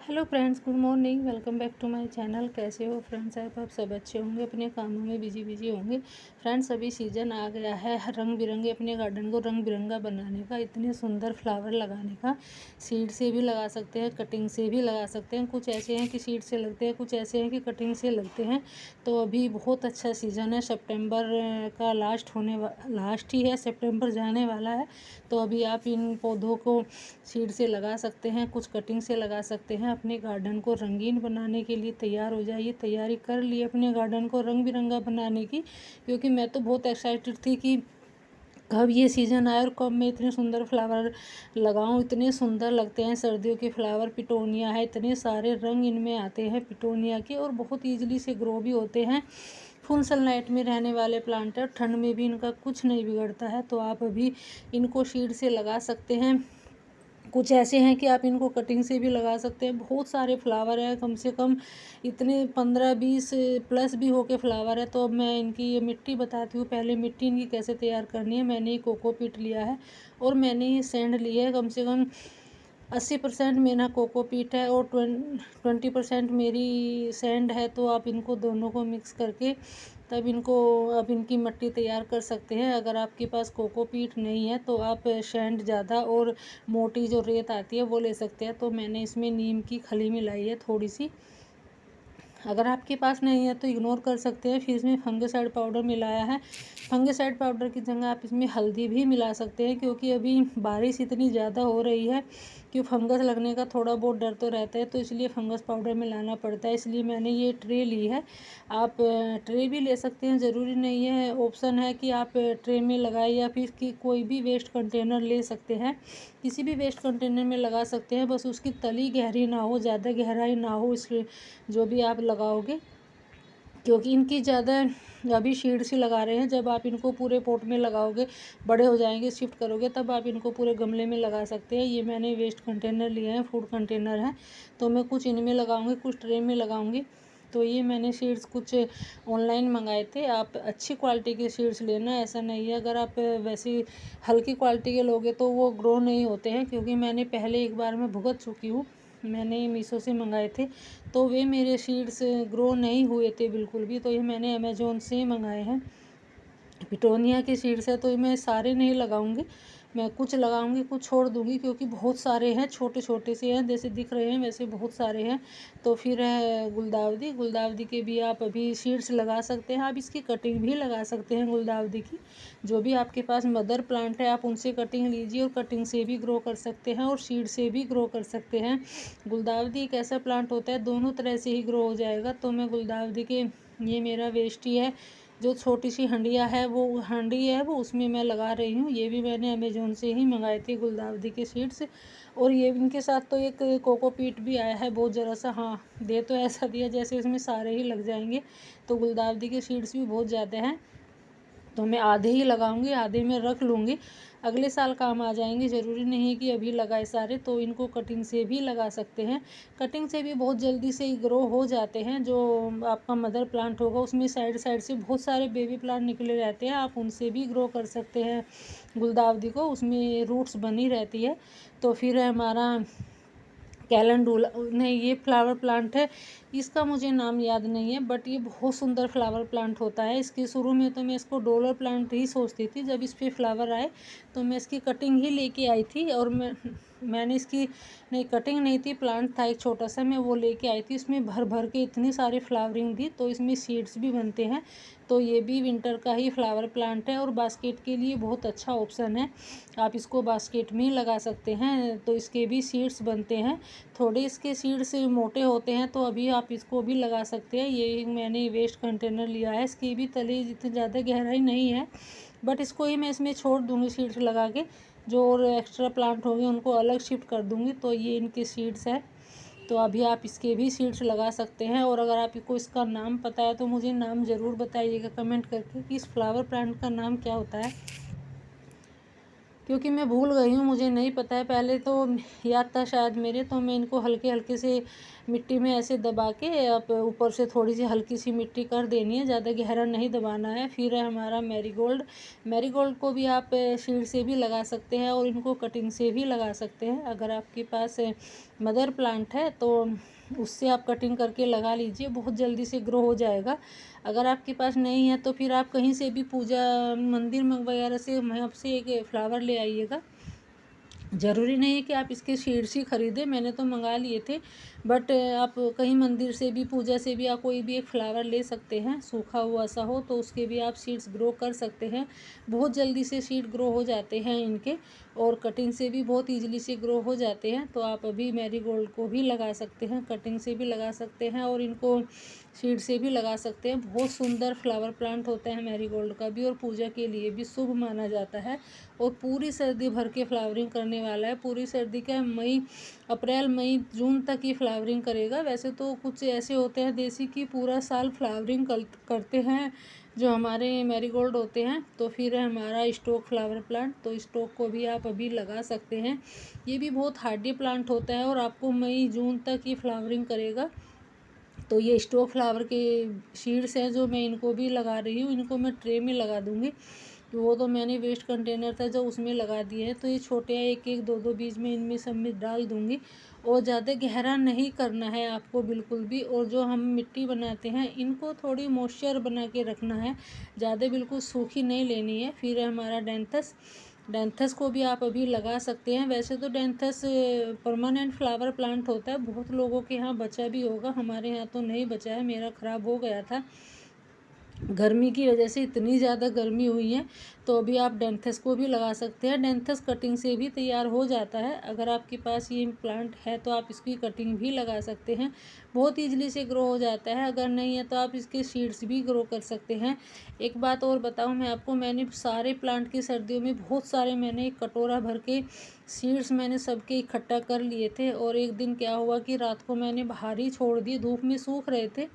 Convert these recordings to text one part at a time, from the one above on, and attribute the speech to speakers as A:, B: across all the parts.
A: Hello friends, good morning. Welcome back to my channel. कैसे हो friends? आप सब अच्छे होंगे, अपने कामों में बिजी होंगे। फ्रेंड्स, अभी सीज़न आ गया है रंग बिरंगे अपने गार्डन को रंग बिरंगा बनाने का, इतने सुंदर फ्लावर लगाने का। सीड से भी लगा सकते हैं, कटिंग से भी लगा सकते हैं। कुछ ऐसे हैं कि सीड से लगते हैं, कुछ ऐसे हैं कि कटिंग से लगते हैं। तो अभी बहुत अच्छा सीज़न है, सितंबर का लास्ट ही है, सितंबर जाने वाला है। तो अभी आप इन पौधों को सीड से लगा सकते हैं, कुछ कटिंग से लगा सकते हैं। अपने गार्डन को रंगीन बनाने के लिए तैयार हो जाइए। तैयारी कर ली अपने गार्डन को रंग बिरंगा बनाने की, क्योंकि मैं तो बहुत एक्साइटेड थी कि कब ये सीज़न आए और कब मैं इतने सुंदर फ्लावर लगाऊं। इतने सुंदर लगते हैं सर्दियों के फ्लावर। पिटोनिया है, इतने सारे रंग इनमें आते हैं पिटोनिया के, और बहुत ईजिली से ग्रो भी होते हैं। फुल सनलाइट में रहने वाले प्लांट है, ठंड में भी इनका कुछ नहीं बिगड़ता है। तो आप अभी इनको शीड से लगा सकते हैं। कुछ ऐसे हैं कि आप इनको कटिंग से भी लगा सकते हैं। बहुत सारे फ्लावर हैं, कम से कम इतने 15-20 प्लस भी होके फ्लावर है। तो अब मैं इनकी ये मिट्टी बताती हूँ। पहले मिट्टी इनकी कैसे तैयार करनी है। मैंने ये कोकोपीट लिया है और मैंने ये सैंड लिया है। कम से कम 80% मेरा कोकोपीट है और 20% मेरी सैंड है। तो आप इनको दोनों को मिक्स करके तब अब इनकी मिट्टी तैयार कर सकते हैं। अगर आपके पास कोकोपीट नहीं है तो आप सैंड ज़्यादा और मोटी जो रेत आती है वो ले सकते हैं। तो मैंने इसमें नीम की खली मिलाई है थोड़ी सी। अगर आपके पास नहीं है तो इग्नोर कर सकते हैं। फिर इसमें फंगिसाइड पाउडर मिलाया है। फंगिसाइड पाउडर की जगह आप इसमें हल्दी भी मिला सकते हैं, क्योंकि अभी बारिश इतनी ज़्यादा हो रही है कि फंगस लगने का थोड़ा बहुत डर तो रहता है। तो इसलिए फंगस पाउडर मिलाना पड़ता है। इसलिए मैंने ये ट्रे ली है। आप ट्रे भी ले सकते हैं, ज़रूरी नहीं है। ऑप्शन है कि आप ट्रे में लगाए या फिर कि कोई भी वेस्ट कंटेनर ले सकते हैं। किसी भी वेस्ट कंटेनर में लगा सकते हैं, बस उसकी तली गहरी ना हो, ज़्यादा गहराई ना हो इसके जो भी आप लगाओगे, क्योंकि इनकी ज़्यादा अभी शीड सी लगा रहे हैं। जब आप इनको पूरे पॉट में लगाओगे, बड़े हो जाएंगे, शिफ्ट करोगे, तब आप इनको पूरे गमले में लगा सकते हैं। ये मैंने वेस्ट कंटेनर लिए हैं, फूड कंटेनर हैं। तो मैं कुछ इनमें लगाऊंगी, कुछ ट्रे में लगाऊंगी। तो ये मैंने शीड्स कुछ ऑनलाइन मंगाए थे। आप अच्छी क्वालिटी के शीड्स लेना, ऐसा नहीं है अगर आप वैसी हल्की क्वालिटी के लोगे तो वो ग्रो नहीं होते हैं। क्योंकि मैंने पहले एक बार में भुगत चुकी हूँ। मैंने मीशो से मंगाए थे तो वे मेरे शीड्स ग्रो नहीं हुए थे बिल्कुल भी। तो ये मैंने अमेज़ोन से मंगाए हैं। पिटोनिया के सीड्स है, तो ये मैं सारे नहीं लगाऊंगी। मैं कुछ लगाऊंगी, कुछ छोड़ दूंगी, क्योंकि बहुत सारे हैं, छोटे छोटे से हैं, जैसे दिख रहे हैं वैसे बहुत सारे हैं। तो फिर है गुलदावदी। गुलदावदी के भी आप अभी सीड्स लगा सकते हैं। आप इसकी कटिंग भी लगा सकते हैं गुलदावदी की। जो भी आपके पास मदर प्लांट है आप उनसे कटिंग लीजिए, और कटिंग से भी ग्रो कर सकते हैं और सीड से भी ग्रो कर सकते हैं। गुलदावदी एक ऐसा प्लांट होता है, दोनों तरह से ही ग्रो हो जाएगा। तो मैं गुलदावदी के, ये मेरा वेस्ट ही है, जो छोटी सी हंडी है वो उसमें मैं लगा रही हूँ। ये भी मैंने अमेज़ोन से ही मंगाए थे गुलदावदी के सीड्स। और ये इनके साथ तो एक कोकोपीट भी आया है, बहुत ज़रा सा। हाँ, दे तो ऐसा दिया जैसे इसमें सारे ही लग जाएंगे। तो गुलदावदी के सीड्स भी बहुत ज़्यादा हैं, तो मैं आधे ही लगाऊंगी, आधे में रख लूँगी, अगले साल काम आ जाएंगे। ज़रूरी नहीं है कि अभी लगाए सारे। तो इनको कटिंग से भी लगा सकते हैं। कटिंग से भी बहुत जल्दी से ही ग्रो हो जाते हैं। जो आपका मदर प्लांट होगा उसमें साइड साइड से बहुत सारे बेबी प्लांट निकले रहते हैं, आप उनसे भी ग्रो कर सकते हैं गुलदावदी को, उसमें रूट्स बनी रहती है। तो फिर हमारा कैलेंडुला, नहीं, ये फ्लावर प्लांट है, इसका मुझे नाम याद नहीं है, बट ये बहुत सुंदर फ्लावर प्लांट होता है। इसके शुरू में तो मैं इसको डॉलर प्लांट ही सोचती थी। जब इस पर फ्लावर आए तो मैं इसकी कटिंग ही लेके आई थी। और मैंने इसकी, नहीं कटिंग नहीं थी, प्लांट था एक छोटा सा, मैं वो लेके आई थी। इसमें भर भर के इतनी सारी फ्लावरिंग थी। तो इसमें सीड्स भी बनते हैं। तो ये भी विंटर का ही फ्लावर प्लांट है और बास्केट के लिए बहुत अच्छा ऑप्शन है। आप इसको बास्केट में लगा सकते हैं। तो इसके भी सीड्स बनते हैं। थोड़े इसके सीड्स मोटे होते हैं, तो अभी आप इसको भी लगा सकते हैं। ये मैंने वेस्ट कंटेनर लिया है, इसकी भी तली इतनी ज़्यादा गहराई नहीं है, बट इसको ही मैं इसमें छोड़ दूँगी सीड्स लगा के। जो और एक्स्ट्रा प्लांट होंगे उनको अलग शिफ्ट कर दूँगी। तो ये इनके सीड्स है। तो अभी आप इसके भी सीड्स लगा सकते हैं। और अगर आपको इसका नाम पता है तो मुझे नाम ज़रूर बताइएगा कमेंट करके कि इस फ्लावर प्लांट का नाम क्या होता है, क्योंकि मैं भूल गई हूँ, मुझे नहीं पता है। पहले तो याद था शायद मेरे, तो मैं इनको हल्के हल्के से मिट्टी में ऐसे दबा के, अब ऊपर से थोड़ी सी हल्की सी मिट्टी कर देनी है, ज़्यादा गहरा नहीं दबाना है। फिर है हमारा मैरीगोल्ड। मैरीगोल्ड को भी आप शीड से भी लगा सकते हैं और इनको कटिंग से भी लगा सकते हैं। अगर आपके पास मदर प्लांट है, तो उससे आप कटिंग करके लगा लीजिए, बहुत जल्दी से ग्रो हो जाएगा। अगर आपके पास नहीं है तो फिर आप कहीं से भी पूजा मंदिर में वगैरह से वहाँ से एक फ्लावर ले आइएगा। ज़रूरी नहीं है कि आप इसके सीड्स ही ख़रीदें, मैंने तो मंगा लिए थे, बट आप कहीं मंदिर से भी, पूजा से भी आप कोई भी एक फ्लावर ले सकते हैं, सूखा हुआ सा हो तो उसके भी आप सीड्स ग्रो कर सकते हैं। बहुत जल्दी से सीड ग्रो हो जाते हैं इनके, और कटिंग से भी बहुत ईजिली से ग्रो हो जाते हैं। तो आप अभी मैरीगोल्ड को भी लगा सकते हैं, कटिंग से भी लगा सकते हैं और इनको सीड से भी लगा सकते हैं। बहुत सुंदर फ्लावर प्लांट होता है मैरीगोल्ड का भी, और पूजा के लिए भी शुभ माना जाता है। और पूरी सर्दी भर के फ्लावरिंग करने वाला है। पूरी सर्दी का अप्रैल मई जून तक ये फ्लावरिंग करेगा। वैसे तो कुछ ऐसे होते हैं देसी कि पूरा साल फ्लावरिंग करते हैं जो हमारे मैरीगोल्ड होते हैं। तो फिर है हमारा स्टॉक फ्लावर प्लांट, तो स्टॉक को भी आप अभी लगा सकते हैं। ये भी बहुत हार्डी प्लांट होता है और आपको मई जून तक ये फ्लावरिंग करेगा। तो ये स्टॉक फ्लावर के सीड्स हैं जो मैं इनको भी लगा रही हूँ। इनको मैं ट्रे में लगा दूँगी, वो तो मैंने वेस्ट कंटेनर था जो उसमें लगा दिए हैं। तो ये छोटे एक एक दो दो बीज में इनमें सब में डाल दूँगी। और ज़्यादा गहरा नहीं करना है आपको बिल्कुल भी। और जो हम मिट्टी बनाते हैं इनको थोड़ी मॉइस्चर बना के रखना है, ज़्यादा बिल्कुल सूखी नहीं लेनी है। फिर है हमारा डेंथस को भी आप अभी लगा सकते हैं। वैसे तो डेंथस परमानेंट फ्लावर प्लांट होता है, बहुत लोगों के यहाँ बचा भी होगा, हमारे यहाँ तो नहीं बचा है, मेरा ख़राब हो गया था गर्मी की वजह से। इतनी ज़्यादा गर्मी हुई है, तो अभी आप डेंथस को भी लगा सकते हैं। डेंथस कटिंग से भी तैयार हो जाता है। अगर आपके पास ये प्लांट है तो आप इसकी कटिंग भी लगा सकते हैं, बहुत ईजिली से ग्रो हो जाता है। अगर नहीं है तो आप इसके सीड्स भी ग्रो कर सकते हैं। एक बात और बताऊं मैं आपको, मैंने सारे प्लांट की सर्दियों में बहुत सारे, मैंने एक कटोरा भर के सीड्स मैंने सबके इकट्ठा कर लिए थे। और एक दिन क्या हुआ कि रात को मैंने बाहर ही छोड़ दिए, धूप में सूख रहे थे,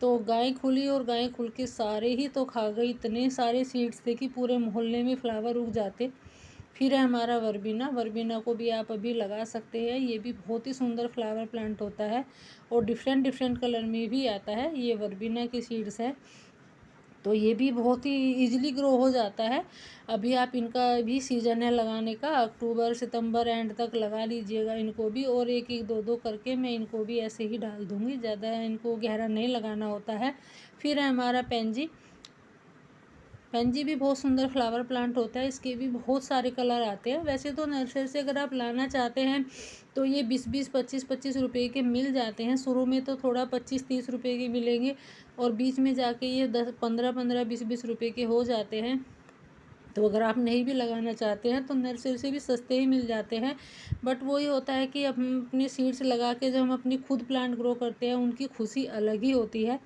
A: तो गाय खुली और गाय खुल के सारे ही तो खा गई। इतने सारे सीड्स थे कि पूरे मोहल्ले में फ्लावर उग जाते। फिर है हमारा वर्बिना को भी आप अभी लगा सकते हैं। ये भी बहुत ही सुंदर फ्लावर प्लांट होता है और डिफरेंट डिफरेंट कलर में भी आता है। ये वर्बिना के सीड्स है, तो ये भी बहुत ही ईजिली ग्रो हो जाता है। अभी आप इनका भी सीज़न है लगाने का, अक्टूबर सितंबर एंड तक लगा लीजिएगा इनको भी। और एक एक दो दो करके मैं इनको भी ऐसे ही डाल दूँगी, ज़्यादा इनको गहरा नहीं लगाना होता है। फिर है हमारा पेंजी भी बहुत सुंदर फ्लावर प्लांट होता है, इसके भी बहुत सारे कलर आते हैं। वैसे तो नर्सरी से अगर आप लाना चाहते हैं तो ये 20-20 25-25 रुपए के मिल जाते हैं। शुरू में तो थोड़ा 25-30 रुपए के मिलेंगे और बीच में जाके ये 10-15 20-20 रुपए के हो जाते हैं। तो अगर आप नहीं भी लगाना चाहते हैं तो नर्सरी से भी सस्ते ही मिल जाते हैं। बट वही होता है कि हम अपने सीड्स लगा के जब हम अपनी खुद प्लांट ग्रो करते हैं, उनकी खुशी अलग ही होती है,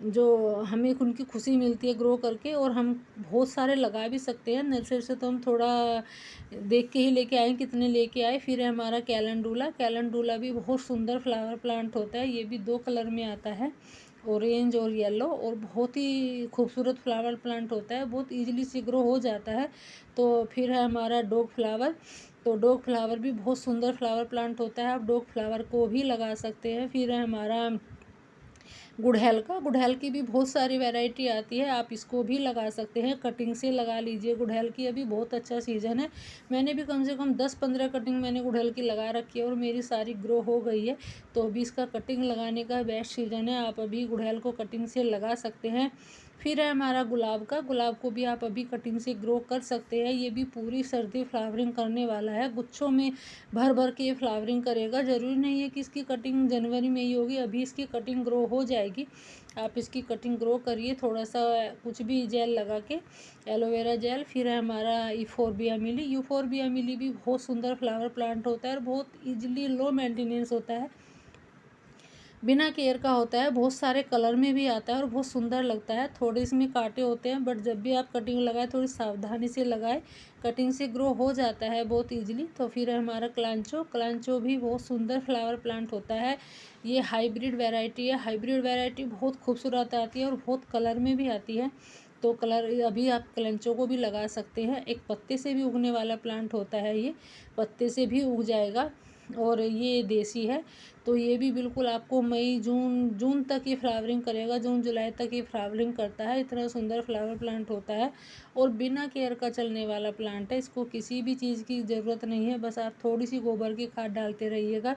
A: जो हमें उनकी खुशी मिलती है ग्रो करके। और हम बहुत सारे लगा भी सकते हैं नर्सरी से, तो हम थोड़ा देख के ही लेके आए कितने लेके आए। फिर है हमारा कैलेंडुला भी बहुत सुंदर फ्लावर प्लांट होता है। ये भी 2 कलर में आता है, ऑरेंज और येलो, और बहुत ही खूबसूरत फ्लावर प्लांट होता है, बहुत ईजिली से ग्रो हो जाता है। तो फिर है हमारा डॉग फ्लावर, तो डॉग फ्लावर भी बहुत सुंदर फ्लावर प्लांट होता है, आप डॉग फ्लावर को भी लगा सकते हैं। फिर है हमारा गुड़हल की भी बहुत सारी वैरायटी आती है, आप इसको भी लगा सकते हैं, कटिंग से लगा लीजिए। गुड़हल की अभी बहुत अच्छा सीज़न है, मैंने भी कम से कम 10-15 कटिंग मैंने गुड़हल की लगा रखी है और मेरी सारी ग्रो हो गई है। तो अभी इसका कटिंग लगाने का बेस्ट सीज़न है, आप अभी गुड़हल को कटिंग से लगा सकते हैं। फिर है हमारा गुलाब को भी आप अभी कटिंग से ग्रो कर सकते हैं। ये भी पूरी सर्दी फ्लावरिंग करने वाला है, गुच्छों में भर भर के ये फ्लावरिंग करेगा। ज़रूरी नहीं है कि इसकी कटिंग जनवरी में ही होगी, अभी इसकी कटिंग ग्रो हो जाएगी। आप इसकी कटिंग ग्रो करिए, थोड़ा सा कुछ भी जेल लगा के, एलोवेरा जेल। फिर है हमारा यूफोरबिया मिली भी बहुत सुंदर फ्लावर प्लांट होता है और बहुत ईजिली लो मेंटेनेंस होता है, बिना केयर का होता है, बहुत सारे कलर में भी आता है और बहुत सुंदर लगता है। थोड़े इसमें कांटे होते हैं, बट जब भी आप कटिंग लगाए थोड़ी सावधानी से लगाए, कटिंग से ग्रो हो जाता है बहुत इजीली। तो फिर है हमारा क्लांचो भी बहुत सुंदर फ्लावर प्लांट होता है। ये हाइब्रिड वैरायटी है, हाइब्रिड वैरायटी बहुत खूबसूरत आती है और बहुत कलर में भी आती है। तो कलर अभी आप क्लंचो को भी लगा सकते हैं। एक पत्ते से भी उगने वाला प्लांट होता है, ये पत्ते से भी उग जाएगा, और ये देसी है। तो ये भी बिल्कुल आपको मई जून तक ये फ्लावरिंग करेगा, जून जुलाई तक ये फ्लावरिंग करता है। इतना सुंदर फ्लावर प्लांट होता है और बिना केयर का चलने वाला प्लांट है। इसको किसी भी चीज़ की ज़रूरत नहीं है, बस आप थोड़ी सी गोबर की खाद डालते रहिएगा।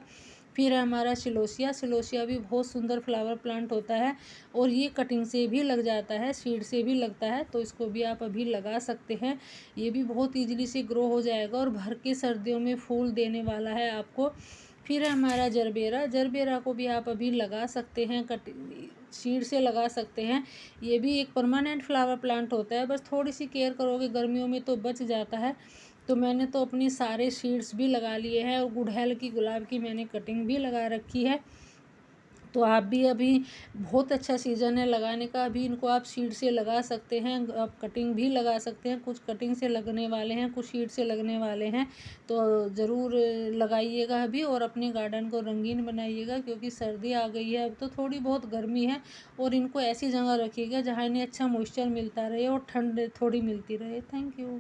A: फिर है हमारा सिलोसिया। सिलोसिया भी बहुत सुंदर फ्लावर प्लांट होता है और ये कटिंग से भी लग जाता है, सीड से भी लगता है, तो इसको भी आप अभी लगा सकते हैं। ये भी बहुत ईजिली से ग्रो हो जाएगा और भर के सर्दियों में फूल देने वाला है आपको। फिर है हमारा जरबेरा। जरबेरा को भी आप अभी लगा सकते हैं, सीड से लगा सकते हैं। ये भी एक परमानेंट फ्लावर प्लांट होता है, बस थोड़ी सी केयर करोगे गर्मियों में तो बच जाता है। तो मैंने तो अपनी सारे सीड्स भी लगा लिए हैं और गुड़हल की, गुलाब की मैंने कटिंग भी लगा रखी है। तो आप भी अभी बहुत अच्छा सीज़न है लगाने का। अभी इनको आप सीड से लगा सकते हैं, आप कटिंग भी लगा सकते हैं। कुछ कटिंग से लगने वाले हैं, कुछ सीड से लगने वाले हैं। तो ज़रूर लगाइएगा अभी और अपने गार्डन को रंगीन बनाइएगा, क्योंकि सर्दी आ गई है अब, तो थोड़ी बहुत गर्मी है। और इनको ऐसी जगह रखिएगा जहाँ इन्हें अच्छा मॉइस्चर मिलता रहे और ठंड थोड़ी मिलती रहे। Thank you.